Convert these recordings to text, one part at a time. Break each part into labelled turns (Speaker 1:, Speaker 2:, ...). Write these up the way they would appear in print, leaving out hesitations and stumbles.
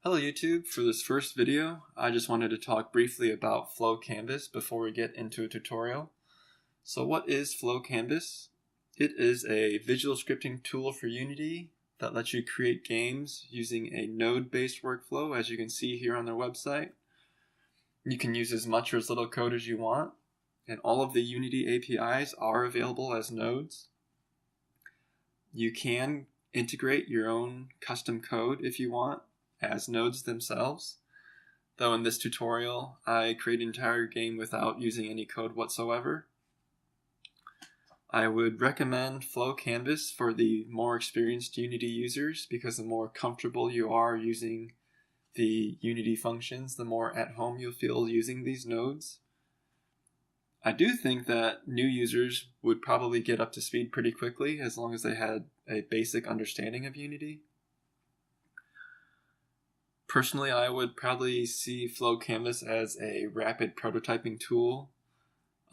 Speaker 1: Hello YouTube, for this first video I just wanted to talk briefly about FlowCanvas before we get into a tutorial. So what is FlowCanvas? It is a visual scripting tool for Unity that lets you create games using a node-based workflow, as you can see here on their website. You can use as much or as little code as you want, and all of the Unity APIs are available as nodes. You can integrate your own custom code if you want as nodes themselves, though in this tutorial I create an entire game without using any code whatsoever. I would recommend FlowCanvas for the more experienced Unity users because the more comfortable you are using the Unity functions, the more at home you'll feel using these nodes. I do think that new users would probably get up to speed pretty quickly as long as they had a basic understanding of Unity. Personally, I would probably see FlowCanvas as a rapid prototyping tool.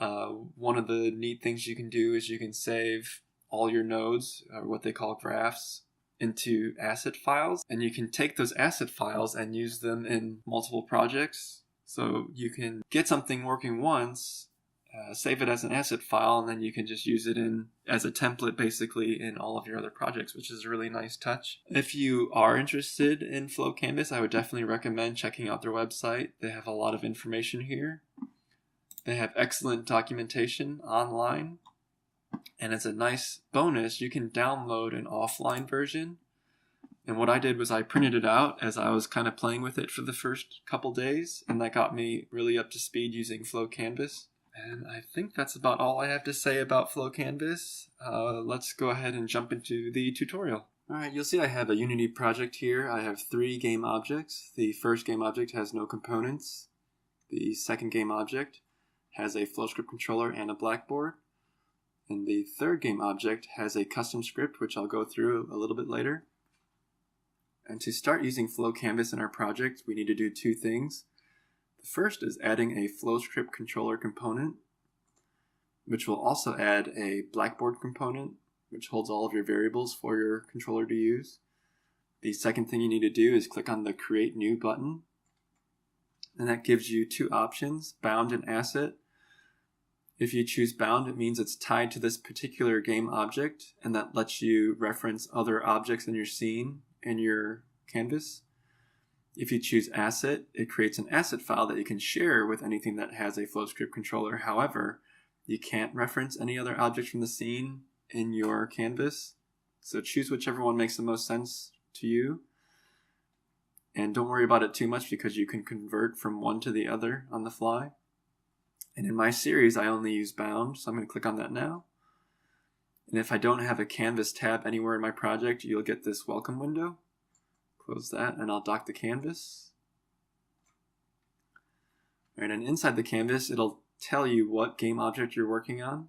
Speaker 1: One of the neat things you can do is you can save all your nodes, or what they call graphs, into asset files, and you can take those asset files and use them in multiple projects. So you can get something working once, save it as an asset file, and then you can just use it as a template basically in all of your other projects, which is a really nice touch. If you are interested in FlowCanvas, I would definitely recommend checking out their website. They have a lot of information here. They have excellent documentation online, and as a nice bonus, you can download an offline version. And what I did was I printed it out as I was kind of playing with it for the first couple days, and that got me really up to speed using FlowCanvas. And I think that's about all I have to say about FlowCanvas. Let's go ahead and jump into the tutorial. Alright, you'll see I have a Unity project here. I have 3 game objects. The first game object has no components. The second game object has a FlowScript controller and a blackboard. And the third game object has a custom script, which I'll go through a little bit later. And to start using FlowCanvas in our project, we need to do 2 things. The first is adding a FlowScript controller component, which will also add a blackboard component, which holds all of your variables for your controller to use. The second thing you need to do is click on the Create New button, and that gives you 2 options, Bound and Asset. If you choose Bound, it means it's tied to this particular game object, and that lets you reference other objects in your scene in your canvas. If you choose Asset, it creates an asset file that you can share with anything that has a FlowScript controller. However, you can't reference any other objects from the scene in your canvas. So choose whichever one makes the most sense to you. And don't worry about it too much because you can convert from one to the other on the fly. And in my series, I only use Bound, so I'm going to click on that now. And if I don't have a Canvas tab anywhere in my project, you'll get this welcome window. Close that, and I'll dock the canvas. All right, and inside the canvas, it'll tell you what game object you're working on.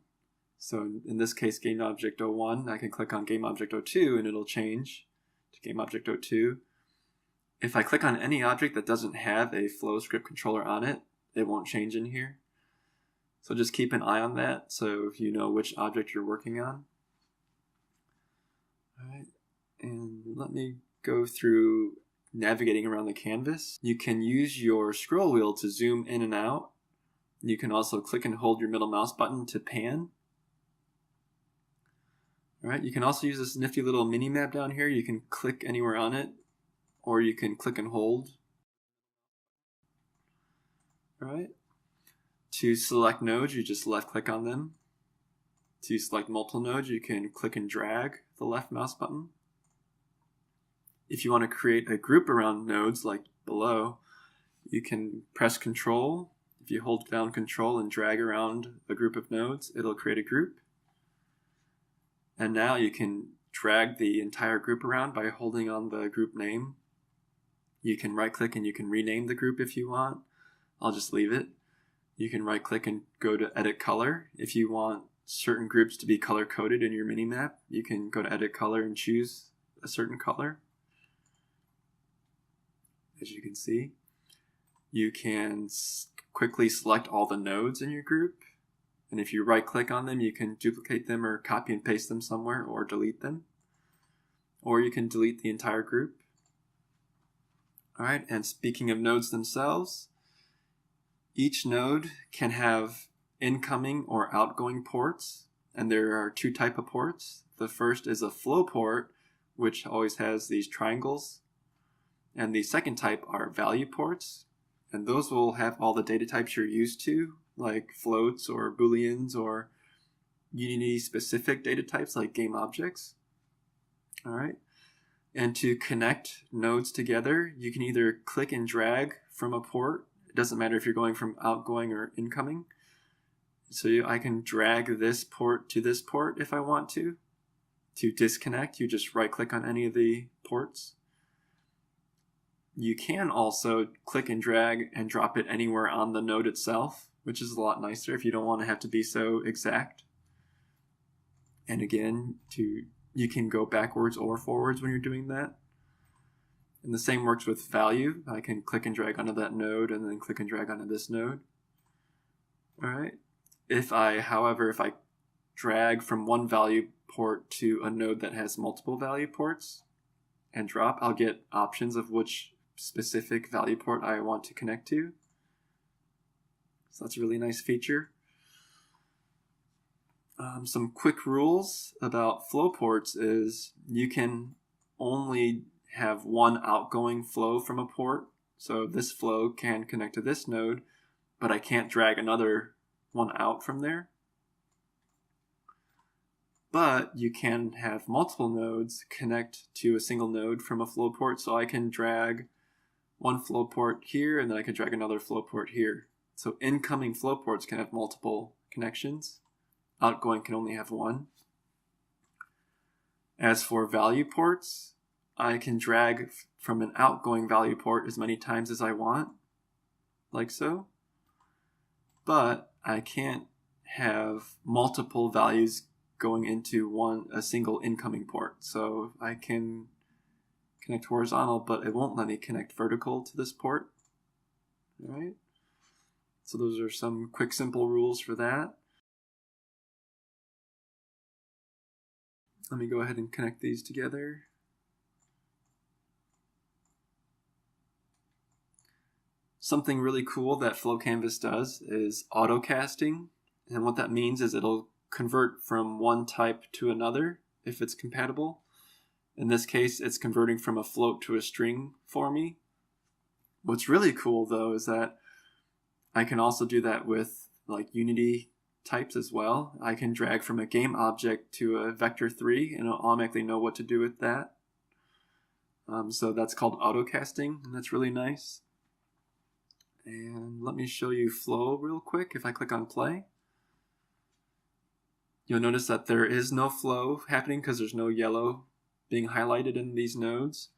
Speaker 1: So in this case, game object 01, I can click on game object 02, and it'll change to game object 02. If I click on any object that doesn't have a FlowScript controller on it, it won't change in here. So just keep an eye on that so you know which object you're working on. All right, and let me go through navigating around the canvas. You can use your scroll wheel to zoom in and out. You can also click and hold your middle mouse button to pan. All right, you can also use this nifty little mini map down here. You can click anywhere on it, or you can click and hold. All right. To select nodes, you just left click on them. To select multiple nodes, you can click and drag the left mouse button. If you want to create a group around nodes like below, you can press Control. If you hold down Control and drag around a group of nodes, it'll create a group. And now you can drag the entire group around by holding on the group name. You can right click and you can rename the group if you want. I'll just leave it. You can right click and go to Edit Color. If you want certain groups to be color coded in your minimap, you can go to Edit Color and choose a certain color. As you can see, you can quickly select all the nodes in your group, and if you right click on them, you can duplicate them or copy and paste them somewhere or delete them, or you can delete the entire group. All right, and speaking of nodes themselves, each node can have incoming or outgoing ports, and there are two types of ports. The first is a flow port, which always has these triangles, and the second type are value ports, and those will have all the data types you're used to, like floats or booleans or Unity specific data types like game objects. All right. And to connect nodes together, you can either click and drag from a port. It doesn't matter if you're going from outgoing or incoming. So I can drag this port to this port if I want to. To disconnect, you just right click on any of the ports. You can also click and drag and drop it anywhere on the node itself, which is a lot nicer if you don't want to have to be so exact. And again, you can go backwards or forwards when you're doing that. And the same works with value. I can click and drag onto that node and then click and drag onto this node. All right. However, if I drag from one value port to a node that has multiple value ports and drop, I'll get options of which specific value port I want to connect to. So that's a really nice feature. Some quick rules about flow ports is you can only have one outgoing flow from a port. So this flow can connect to this node, but I can't drag another one out from there. But you can have multiple nodes connect to a single node from a flow port. So I can drag one flow port here, and then I can drag another flow port here. So incoming flow ports can have multiple connections. Outgoing can only have one. As for value ports, I can drag from an outgoing value port as many times as I want, like so. But I can't have multiple values going into a single incoming port. So I can connect horizontal, but it won't let me connect vertical to this port. All right. So those are some quick, simple rules for that. Let me go ahead and connect these together. Something really cool that FlowCanvas does is autocasting. And what that means is it'll convert from one type to another if it's compatible. In this case, it's converting from a float to a string for me. What's really cool, though, is that I can also do that with like Unity types as well. I can drag from a game object to a vector3 and it'll automatically know what to do with that. So that's called autocasting, and that's really nice. And let me show you flow real quick. If I click on play, you'll notice that there is no flow happening because there's no yellow being highlighted in these nodes.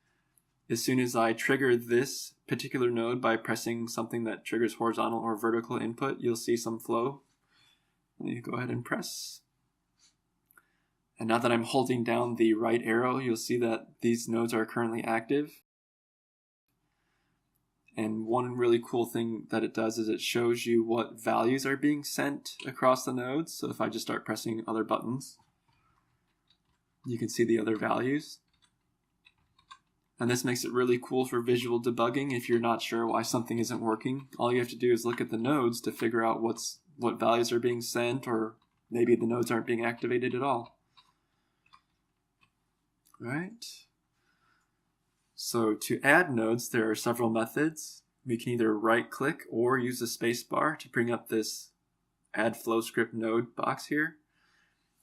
Speaker 1: As soon as I trigger this particular node by pressing something that triggers horizontal or vertical input, you'll see some flow. Let me go ahead and press. And now that I'm holding down the right arrow, you'll see that these nodes are currently active. And one really cool thing that it does is it shows you what values are being sent across the nodes. So if I just start pressing other buttons, you can see the other values. And this makes it really cool for visual debugging if you're not sure why something isn't working. All you have to do is look at the nodes to figure out what values are being sent, or maybe the nodes aren't being activated at all. All right. So to add nodes, there are several methods. We can either right-click or use the space bar to bring up this Add Flow Script node box here.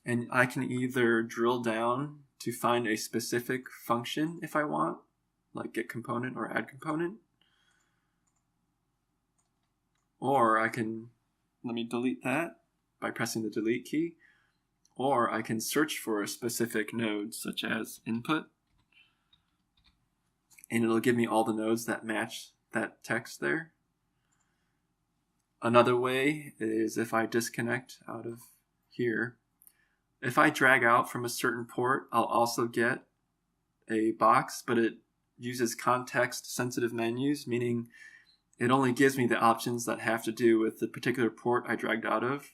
Speaker 1: And I can either drill down to find a specific function if I want, like get component or add component. Or I can, let me delete that by pressing the delete key. Or I can search for a specific node, such as input. And it'll give me all the nodes that match that text there. Another way is if I disconnect out of here. If I drag out from a certain port, I'll also get a box, but it uses context-sensitive menus, meaning it only gives me the options that have to do with the particular port I dragged out of.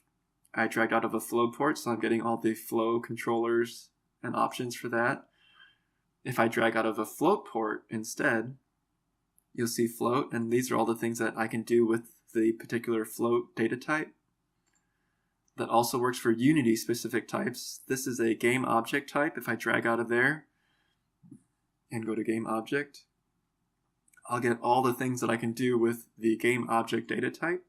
Speaker 1: I dragged out of a flow port, so I'm getting all the flow controllers and options for that. If I drag out of a float port instead, you'll see float, and these are all the things that I can do with the particular float data type. That also works for Unity specific types. This is a game object type. If I drag out of there and go to game object, I'll get all the things that I can do with the game object data type.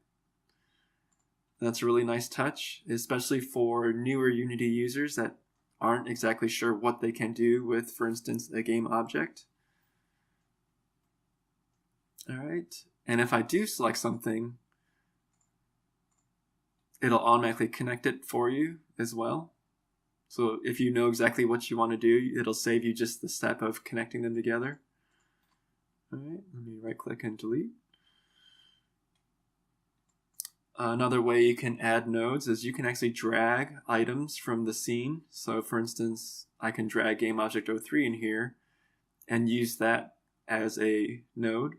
Speaker 1: That's a really nice touch, especially for newer Unity users that aren't exactly sure what they can do with, for instance, a game object. All right, and if I do select something, it'll automatically connect it for you as well. So if you know exactly what you want to do, it'll save you just the step of connecting them together. All right, let me right click and delete. Another way you can add nodes is you can actually drag items from the scene. So for instance, I can drag GameObject03 in here and use that as a node.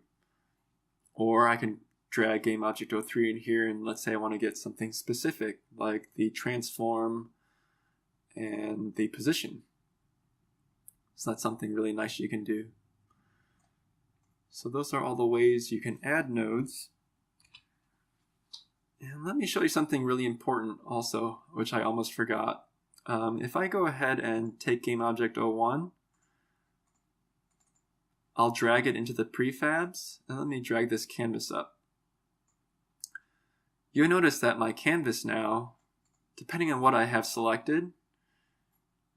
Speaker 1: Or I can drag GameObject03 in here, and let's say I want to get something specific like the transform and the position. So that's something really nice you can do. So those are all the ways you can add nodes. And let me show you something really important also, which I almost forgot. If I go ahead and take GameObject01, I'll drag it into the prefabs, and let me drag this canvas up. You'll notice that my canvas now, depending on what I have selected,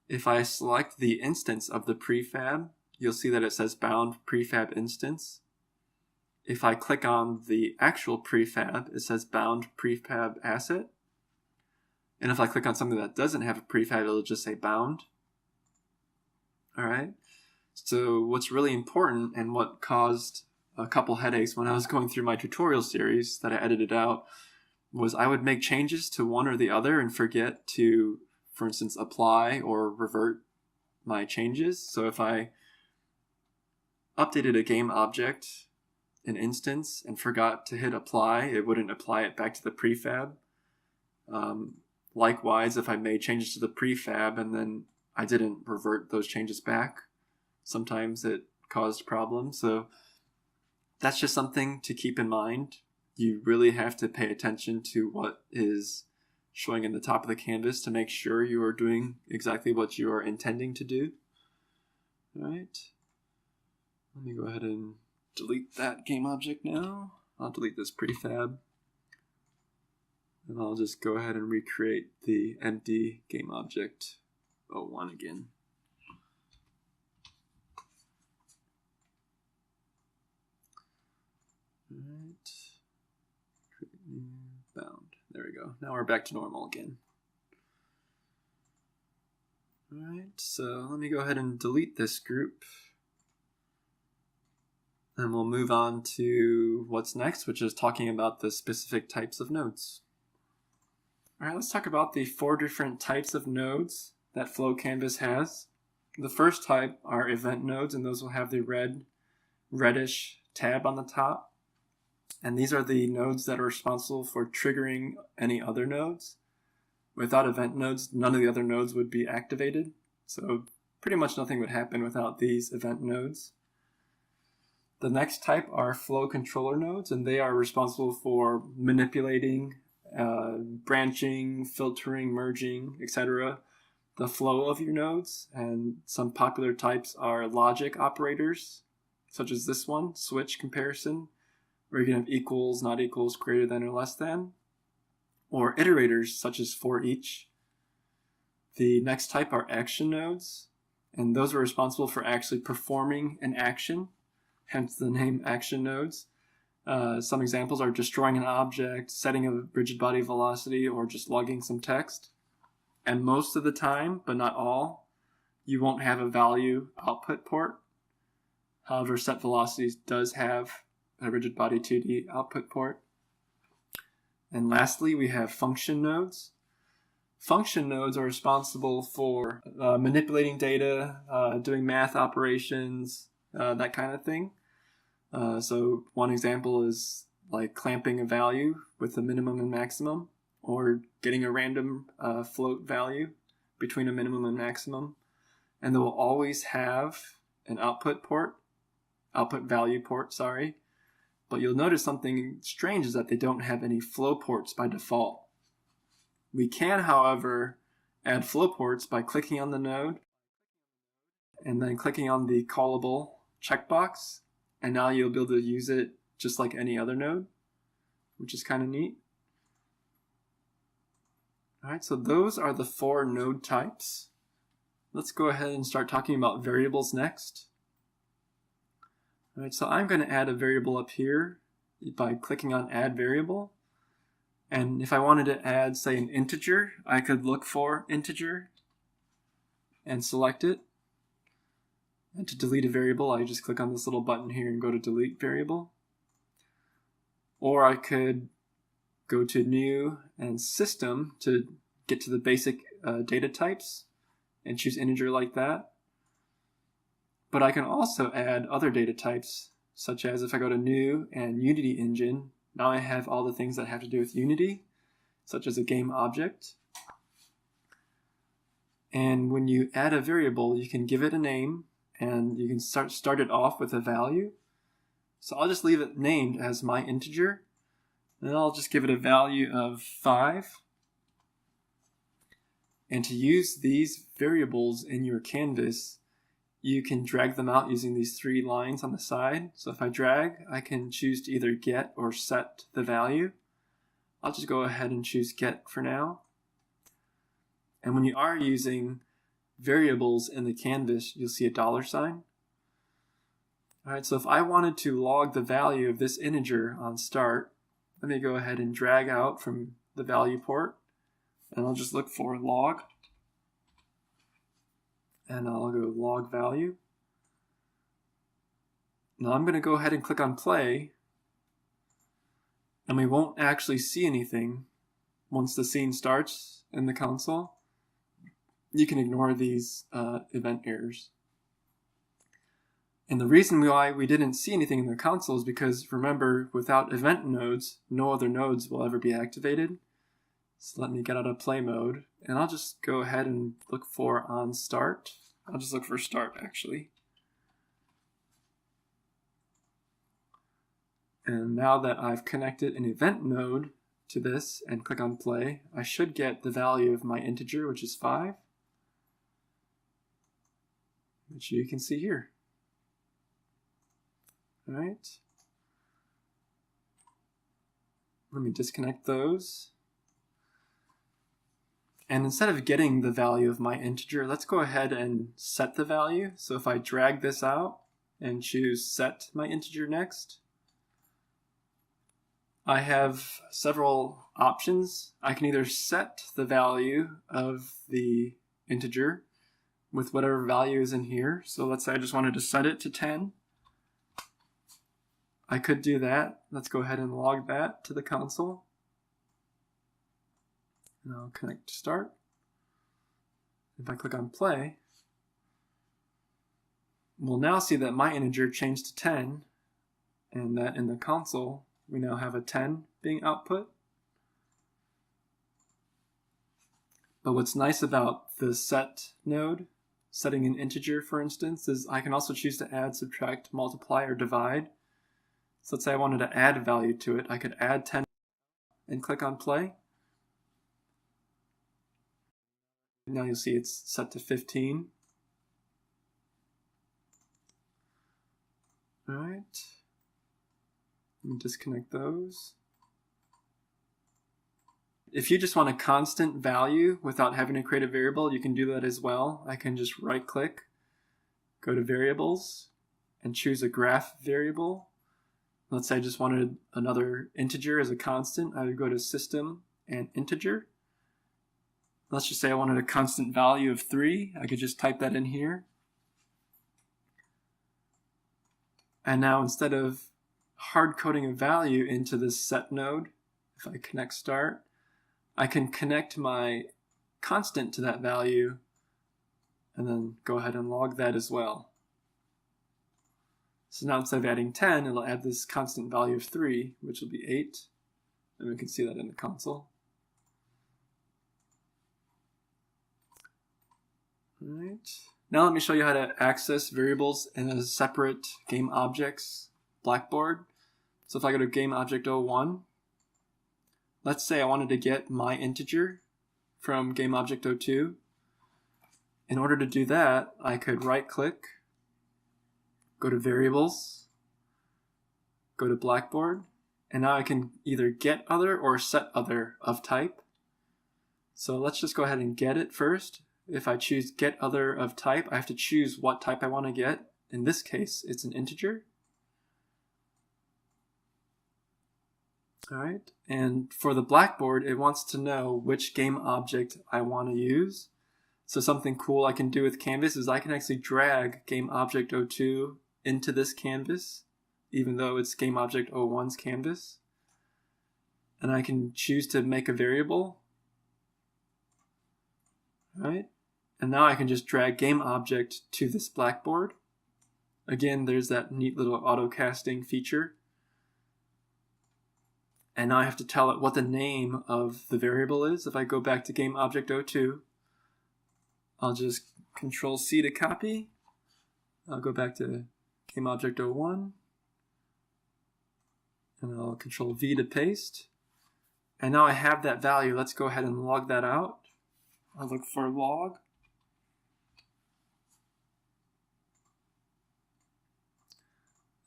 Speaker 1: if I select the instance of the prefab, you'll see that it says bound prefab instance. If I click on the actual prefab, it says bound prefab asset. And if I click on something that doesn't have a prefab, it'll just say bound. All right. So what's really important, and what caused a couple headaches when I was going through my tutorial series that I edited out, was I would make changes to one or the other and forget to, for instance, apply or revert my changes. So if I updated a game object, an instance, and forgot to hit apply, it wouldn't apply it back to the prefab. Likewise, if I made changes to the prefab and then I didn't revert those changes back, sometimes it caused problems. So that's just something to keep in mind. You really have to pay attention to what is showing in the top of the canvas to make sure you are doing exactly what you are intending to do. All right. Let me go ahead and delete that game object now. I'll delete this prefab. And I'll just go ahead and recreate the empty game object 01 again. All right. Create new bound. There we go. Now we're back to normal again. All right, so let me go ahead and delete this group. And we'll move on to what's next, which is talking about the specific types of nodes. All right, let's talk about the 4 different types of nodes that FlowCanvas has. The first type are event nodes, and those will have the reddish tab on the top. And these are the nodes that are responsible for triggering any other nodes. Without event nodes, none of the other nodes would be activated. So pretty much nothing would happen without these event nodes. The next type are flow controller nodes, and they are responsible for manipulating, branching, filtering, merging, etc. the flow of your nodes. And some popular types are logic operators, such as this one, switch comparison, where you can have equals, not equals, greater than or less than, or iterators such as for each. The next type are action nodes, and those are responsible for actually performing an action, hence the name action nodes. Some examples are destroying an object, setting a rigid body velocity, or just logging some text. And most of the time, but not all, you won't have a value output port. However, set velocities does have a rigid body 2D output port. And lastly, we have function nodes. Function nodes are responsible for manipulating data, doing math operations, that kind of thing. So one example is like clamping a value with a minimum and maximum, or getting a random float value between a minimum and maximum. And they will always have an output value port, but you'll notice something strange is that they don't have any flow ports by default. We can, however, add flow ports by clicking on the node and then clicking on the callable checkbox, and now you'll be able to use it just like any other node, which is kind of neat. All right, so those are the 4 node types. Let's go ahead and start talking about variables next. All right, so I'm going to add a variable up here by clicking on Add Variable. And if I wanted to add, say, an integer, I could look for integer and select it. And to delete a variable, I just click on this little button here and go to Delete Variable. Or I could go to New and System to get to the basic data types and choose integer like that. But I can also add other data types, such as if I go to New and Unity Engine, now I have all the things that have to do with Unity, such as a game object. And when you add a variable, you can give it a name, and you can start it off with a value. So I'll just leave it named as my integer, and I'll just give it a value of 5. And to use these variables in your canvas, you can drag them out using these 3 lines on the side. So if I drag, I can choose to either get or set the value. I'll just go ahead and choose get for now. And when you are using variables in the canvas, you'll see a $sign. All right, so if I wanted to log the value of this integer on start, let me go ahead and drag out from the value port, and I'll just look for log. And I'll go log value. Now I'm going to go ahead and click on play, and we won't actually see anything once the scene starts in the console. You can ignore these event errors. And the reason why we didn't see anything in the console is because, remember, without event nodes, no other nodes will ever be activated. So let me get out of play mode, and I'll just go ahead and look for on start. I'll just look for start, actually. And now that I've connected an event node to this and click on play, I should get the value of my integer, which is 5, which you can see here. All right. Let me disconnect those. And instead of getting the value of my integer, let's go ahead and set the value. So if I drag this out and choose set my integer next, I have several options. I can either set the value of the integer with whatever value is in here. So let's say I just wanted to set it to 10. I could do that. Let's go ahead and log that to the console. And I'll connect to start. If I click on play, we'll now see that my integer changed to 10, and that in the console we now have a 10 being output. But what's nice about the set node, setting an integer for instance, is I can also choose to add, subtract, multiply, or divide. So let's say I wanted to add a value to it. I could add 10 and click on play. Now you'll see it's set to 15. All right. Let me disconnect those. If you just want a constant value without having to create a variable, you can do that as well. I can just right click, go to variables, and choose a graph variable. Let's say I just wanted another integer as a constant. I would go to system and integer. Let's just say I wanted a constant value of 3. I could just type that in here. And now instead of hard coding a value into this set node, if I connect start, I can connect my constant to that value and then go ahead and log that as well. So now instead of adding 10, it'll add this constant value of 3, which will be 8. And we can see that in the console. All right. Now let me show you how to access variables in a separate game objects blackboard. So if I go to GameObject01, let's say I wanted to get my integer from GameObject02. In order to do that, I could right-click, go to Variables, go to Blackboard, and now I can either get other or set other of type. So let's just go ahead and get it first. If I choose get other of type, I have to choose what type I want to get. In this case, it's an integer. All right, and for the Blackboard, it wants to know which game object I want to use. So something cool I can do with Canvas is I can actually drag GameObject02 into this canvas, even though it's GameObject01's canvas. And I can choose to make a variable. All right, and now I can just drag GameObject to this Blackboard. Again, there's that neat little auto casting feature. And now I have to tell it what the name of the variable is. If I go back to GameObject02, I'll just Control-C to copy. I'll go back to GameObject01, and I'll Control-V to paste. And now I have that value. Let's go ahead and log that out. I'll look for log.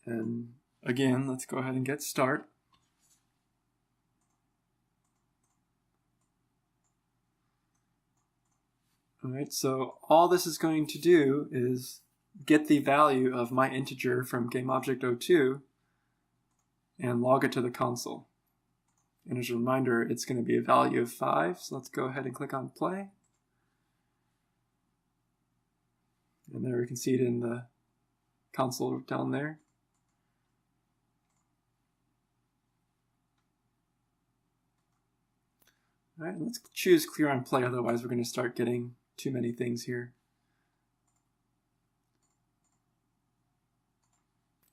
Speaker 1: And again, let's go ahead and get start. All right, so all this is going to do is get the value of my integer from GameObject02 and log it to the console. And as a reminder, it's going to be a value of 5. So let's go ahead and click on play. And there we can see it in the console down there. All right, let's choose clear on play, otherwise we're going to start getting too many things here.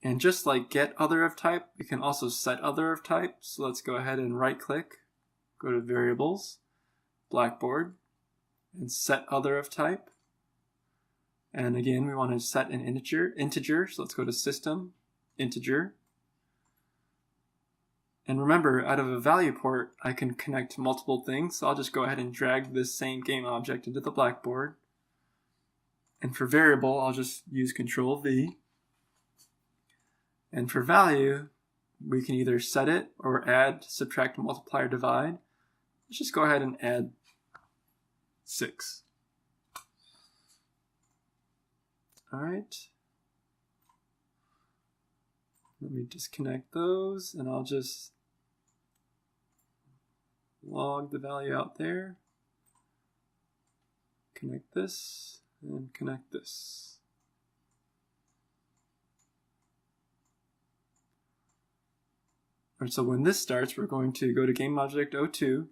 Speaker 1: And just like get other of type, we can also set other of type. So let's go ahead and right click, go to Variables, Blackboard, and set other of type. And again, we want to set an integer. So let's go to System, Integer. And remember, out of a value port, I can connect multiple things. So I'll just go ahead and drag this same game object into the Blackboard. And for variable, I'll just use Control-V. And for value, we can either set it or add, subtract, multiply, or divide. Let's just go ahead and add 6. All right. Let me disconnect those, and I'll just log the value out there. Connect this, and connect this. All right, so when this starts, we're going to go to GameObject02,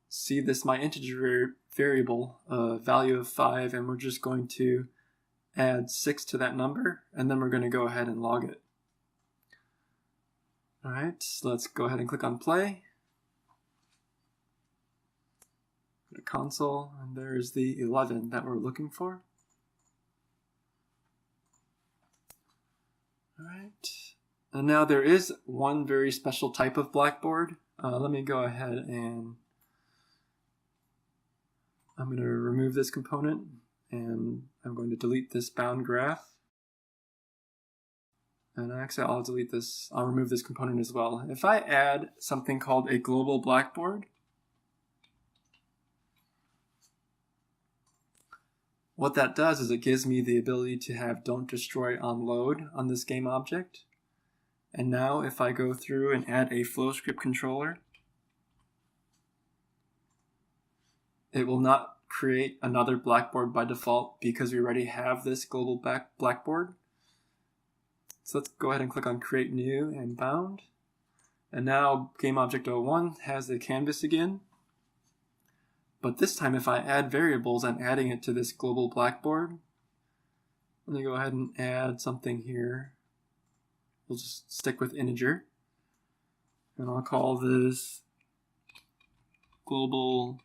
Speaker 1: see this my integer variable, value of 5, and we're just going to add 6 to that number, and then we're going to go ahead and log it. All right, so let's go ahead and click on play. Go to console, and there's the 11 that we're looking for. All right. And now there is one very special type of Blackboard. Let me go ahead and I'm going to remove this component, and I'm going to delete this bound graph. And actually I'll delete this, I'll remove this component as well. If I add something called a global Blackboard, what that does is it gives me the ability to have don't destroy on load on this game object. And now if I go through and add a FlowScript controller, it will not create another Blackboard by default because we already have this global Blackboard. So let's go ahead and click on Create New and Bound. And now GameObject01 has the canvas again. But this time if I add variables, I'm adding it to this global Blackboard. Let me go ahead and add something here. We'll just stick with integer. And I'll call this global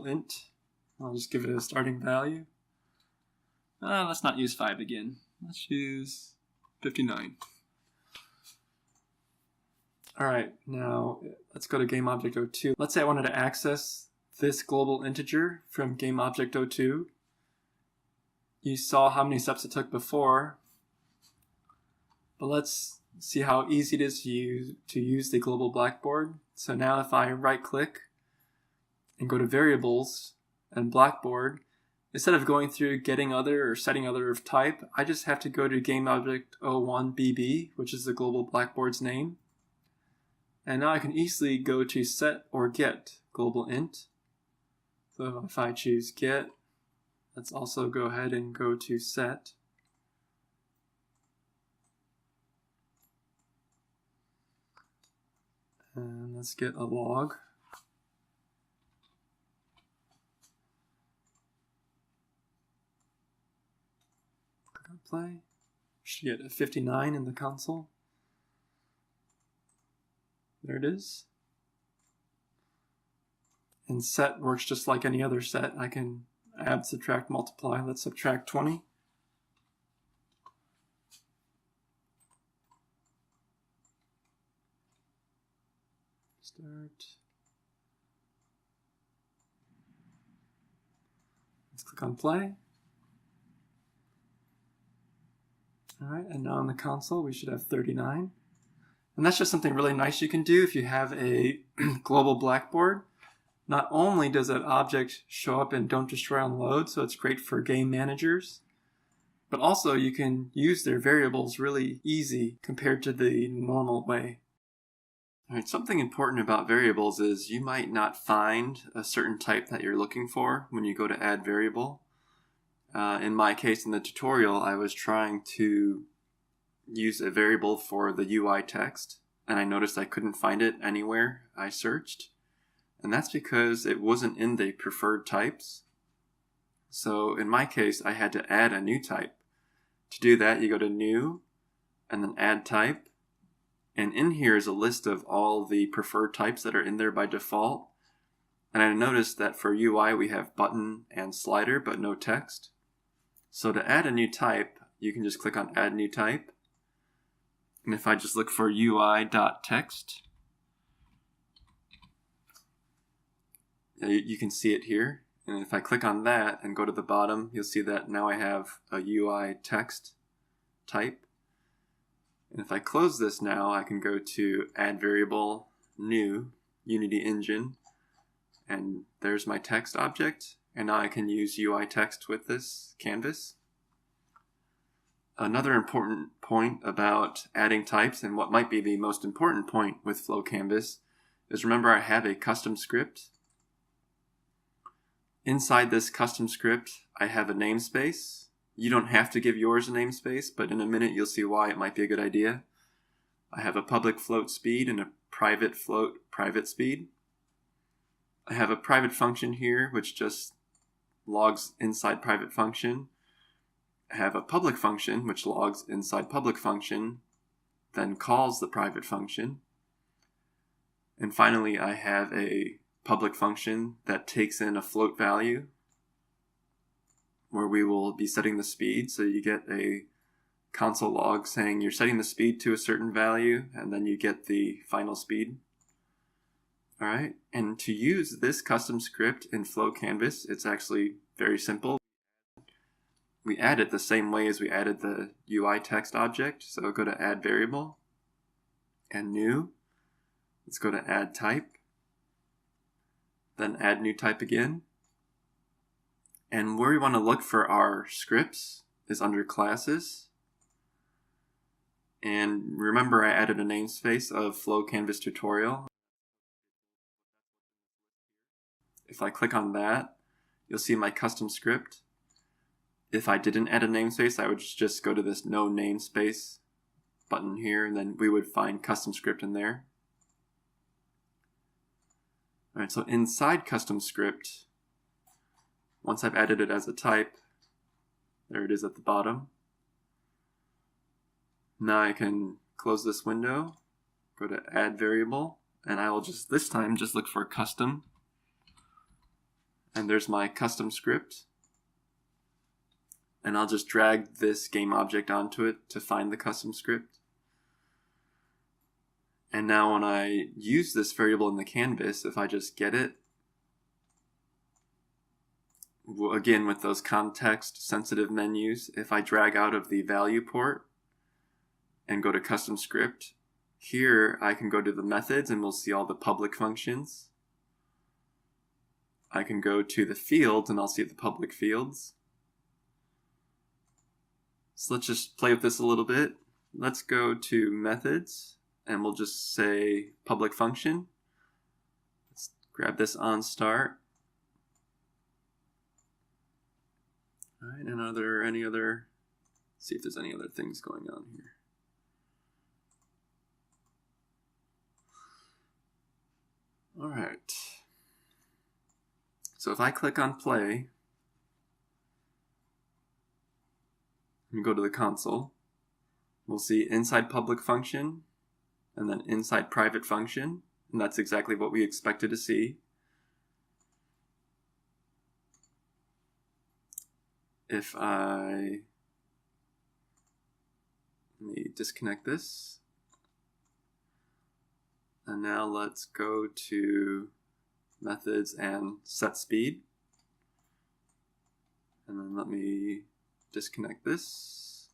Speaker 1: int. I'll just give it a starting value. Let's not use 5 again.
Speaker 2: Let's use 59.
Speaker 1: All right, now let's go to GameObject02. Let's say I wanted to access this global integer from GameObject02. You saw how many steps it took before, but let's see how easy it is to use the global blackboard. So now if I right-click and go to Variables and Blackboard, instead of going through Getting Other or Setting Other of Type, I just have to go to GameObject01BB, which is the global blackboard's name. And now I can easily go to Set or Get global int. So if I choose Get, let's also go ahead and go to Set. And let's get a log. Click on play. Should get a 59 in the console. There it is. And set works just like any other set. I can add, subtract, multiply. Let's subtract 20. Start. Let's click on play. All right, and now on the console we should have 39. And that's just something really nice you can do if you have a global blackboard. Not only does that object show up in Don't Destroy on Load, so it's great for game managers, but also you can use their variables really easy compared to the normal way. All right, something important about variables is you might not find a certain type that you're looking for when you go to add variable. In my case, in the tutorial, I was trying to use a variable for the UI text, and I noticed I couldn't find it anywhere I searched. And that's because it wasn't in the preferred types. So in my case, I had to add a new type. To do that, you go to New, and then Add Type. And in here is a list of all the preferred types that are in there by default. And I noticed that for UI, we have button and slider, but no text. So to add a new type, you can just click on Add New Type. And if I just look for UI.text, you can see it here. And if I click on that and go to the bottom, you'll see that now I have a UI text type. And if I close this now, I can go to Add Variable, New, Unity Engine, and there's my text object. And now I can use UI text with this canvas. Another important point about adding types, and what might be the most important point with FlowCanvas, is remember I have a custom script. Inside this custom script, I have a namespace. You don't have to give yours a namespace, but in a minute you'll see why it might be a good idea. I have a public float speed and a private float private speed. I have a private function here, which just logs inside private function. I have a public function, which logs inside public function, then calls the private function. And finally, I have a public function that takes in a float value where we will be setting the speed. So you get a console log saying you're setting the speed to a certain value, and then you get the final speed. All right, and to use this custom script in FlowCanvas, it's actually very simple. We add it the same way as we added the UI text object. So go to Add Variable and New. Let's go to Add Type. Then Add New Type again. And where we want to look for our scripts is under Classes. And remember I added a namespace of FlowCanvas Tutorial. If I click on that, you'll see my custom script. If I didn't add a namespace, I would just go to this No Namespace button here, and then we would find custom script in there. All right, so inside custom script, once I've added it as a type, there it is at the bottom. Now I can close this window, go to Add Variable, and I will just, this time, just look for custom. And there's my custom script. and I'll just drag this game object onto it to find the custom script. And now when I use this variable in the canvas, if I just get it, again with those context sensitive menus, if I drag out of the value port and go to custom script, here I can go to the methods and we'll see all the public functions. I can go to the fields and I'll see the public fields. So let's just play with this a little bit. Let's go to methods and we'll just say public function. Let's grab this on start. All right, and are there any other, see if there's any other things going on here. All right. So if I click on play, and go to the console, we'll see inside public function and then inside private function, and that's exactly what we expected to see. If let me disconnect this, and now let's go to methods and set speed, and then let me disconnect this.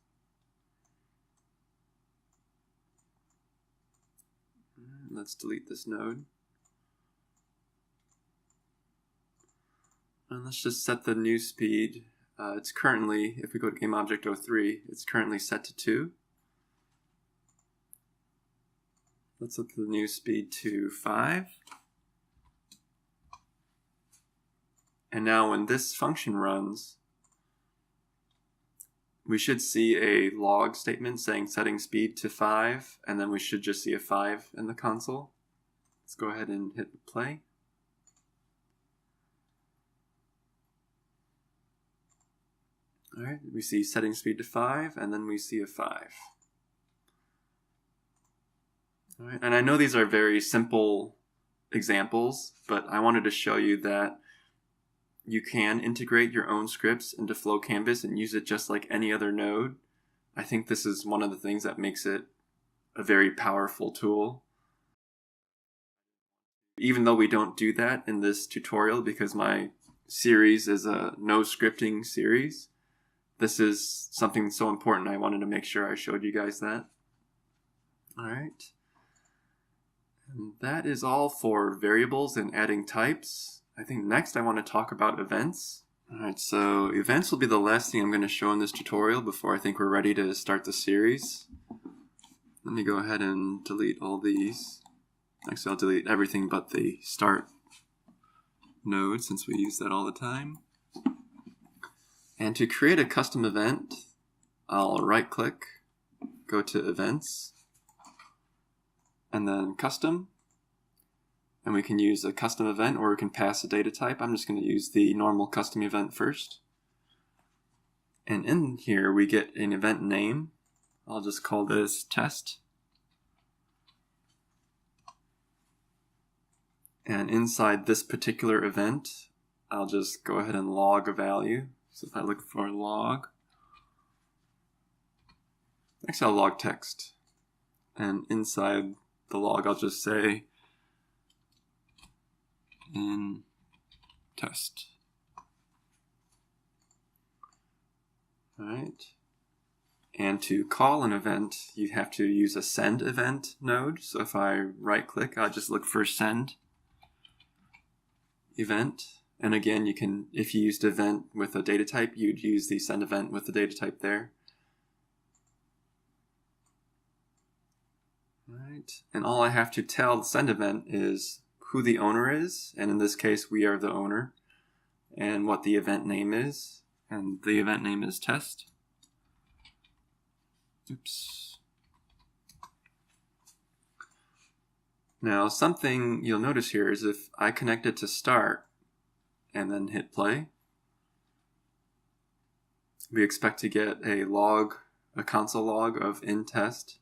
Speaker 1: Let's delete this node. And let's just set the new speed. It's currently, if we go to GameObject03, it's currently set to 2. Let's set the new speed to 5. And now when this function runs, we should see a log statement saying setting speed to 5, and then we should just see a 5 in the console. Let's go ahead and hit play. All right, we see setting speed to 5, and then we see a 5. All right, and I know these are very simple examples, but I wanted to show you that you can integrate your own scripts into FlowCanvas and use it just like any other node. I think this is one of the things that makes it a very powerful tool. Even though we don't do that in this tutorial because my series is a no scripting series, this is something so important I wanted to make sure I showed you guys that. All right. And that is all for variables and adding types. I think next I want to talk about events. Alright, so events will be the last thing I'm going to show in this tutorial before I think we're ready to start the series. Let me go ahead and delete all these. Actually, I'll delete everything but the start node since we use that all the time. And to create a custom event, I'll right click, go to events, and then custom. And we can use a custom event or we can pass a data type. I'm just going to use the normal custom event first. And in here we get an event name. I'll just call this test. And inside this particular event, I'll just go ahead and log a value. So if I look for log, actually I'll log text. And inside the log I'll just say in test. All right. And to call an event, you have to use a send event node. So if I right click, I'll just look for send event. And again, you can, if you used event with a data type, you'd use the send event with the data type there. All right. And all I have to tell the send event is who the owner is, and in this case we are the owner, and what the event name is, and the event name is test. Oops. Now something you'll notice here is if I connect it to start and then hit play, we expect to get a log, a console log of in test,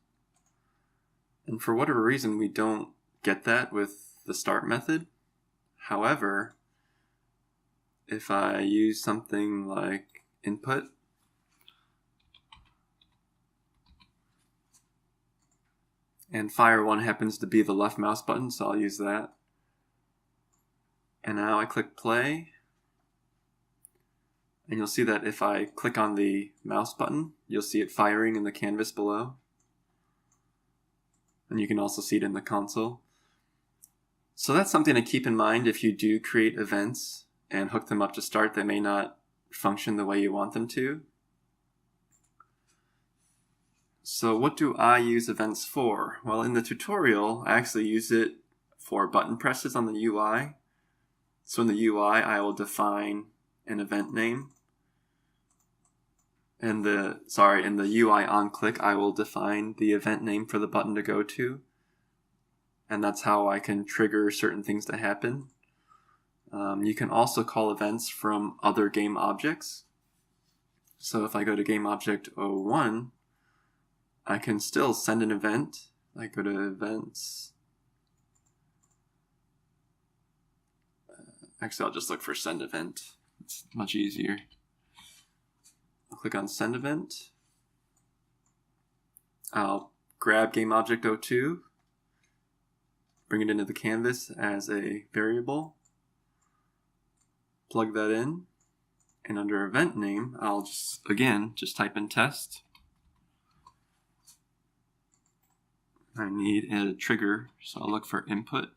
Speaker 1: and for whatever reason we don't get that with the start method. However, if I use something like input And fire 1 happens to be the left mouse button, so I'll use that. And now I click play. And you'll see that if I click on the mouse button, you'll see it firing in the canvas below. And you can also see it in the console. So that's something to keep in mind if you do create events and hook them up to start. They may not function the way you want them to. So what do I use events for? Well, in the tutorial, I actually use it for button presses on the UI. So in the UI, I will define an event name. In the UI on click, I will define the event name for the button to go to. And that's how I can trigger certain things to happen. You can also call events from other game objects. So if I go to game object 01, I can still send an event. I go to events. Actually, I'll just look for send event. It's much easier. I'll click on send event. I'll grab game object 02, bring it into the canvas as a variable, plug that in, and under event name, I'll just type in test. I need a trigger, so I'll look for input.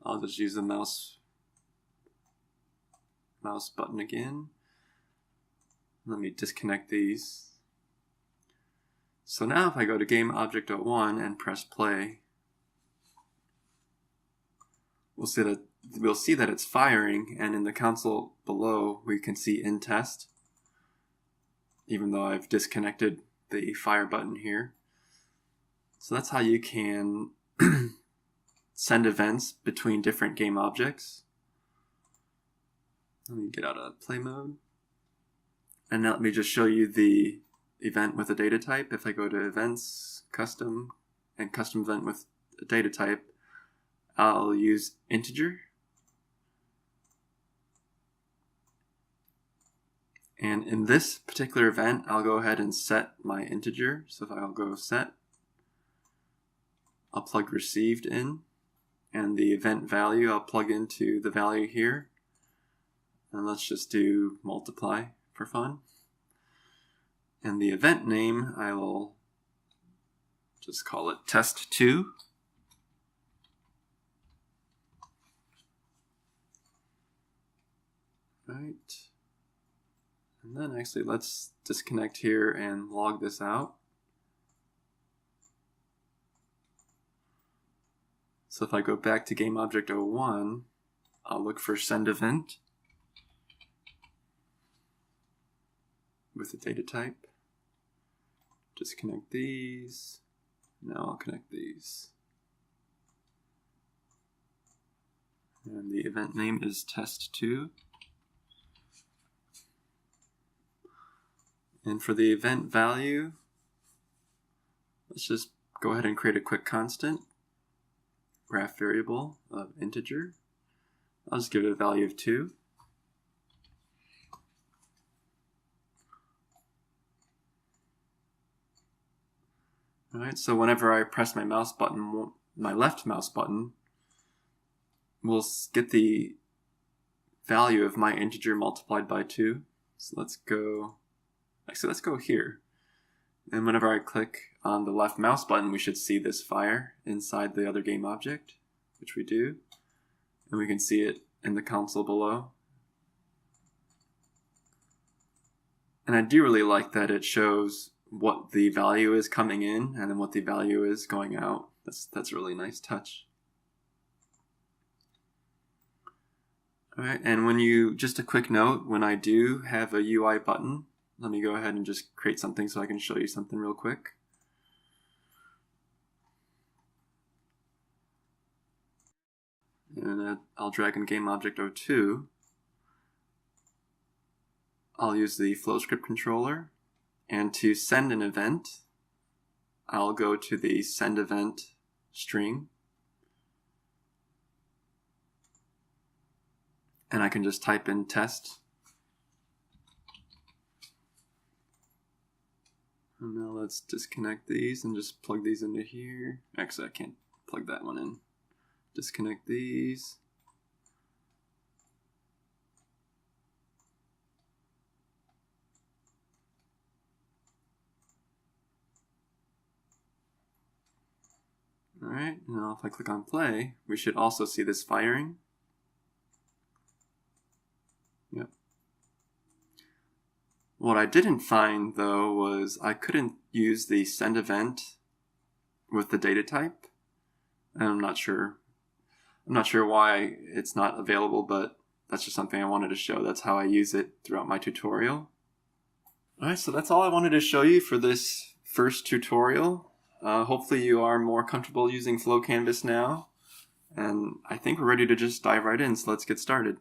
Speaker 1: I'll just use the mouse button again. Let me disconnect these. So now if I go to game object 01 and press play, we'll see that it's firing, and in the console below we can see in test, even though I've disconnected the fire button here. So that's how you can send events between different game objects. Let me get out of play mode. And now let me just show you the event with a data type. If I go to events, custom, and custom event with a data type, I'll use integer. And in this particular event, I'll go ahead and set my integer. So if I'll go set, I'll plug received in, and the event value I'll plug into the value here. And let's just do multiply for fun. And the event name, I will just call it test2. Right. And then actually let's disconnect here and log this out. So if I go back to game object 01, I'll look for send event with the data type. Disconnect these. Now I'll connect these. And the event name is test2. And for the event value, let's just go ahead and create a quick constant graph variable of integer. I'll just give it a value of 2. Alright, so whenever I press my mouse button, my left mouse button, we'll get the value of my integer multiplied by 2. So let's go here. And whenever I click on the left mouse button, we should see this fire inside the other game object, which we do. And we can see it in the console below. And I do really like that it shows what the value is coming in and then what the value is going out. That's a really nice touch. Alright, and just a quick note, when I do have a UI button, let me go ahead and just create something so I can show you something real quick. And I'll drag in game object 02. I'll use the FlowScript controller, and to send an event, I'll go to the send event string, and I can just type in test. And now let's disconnect these and just plug these into here. Actually, I can't plug that one in. Disconnect these. Alright, now if I click on play, we should also see this firing. Yep. What I didn't find, though, was I couldn't use the send event with the data type. And I'm not sure why it's not available, but that's just something I wanted to show. That's how I use it throughout my tutorial. Alright, so that's all I wanted to show you for this first tutorial. Hopefully you are more comfortable using FlowCanvas now. And I think we're ready to just dive right in, so let's get started.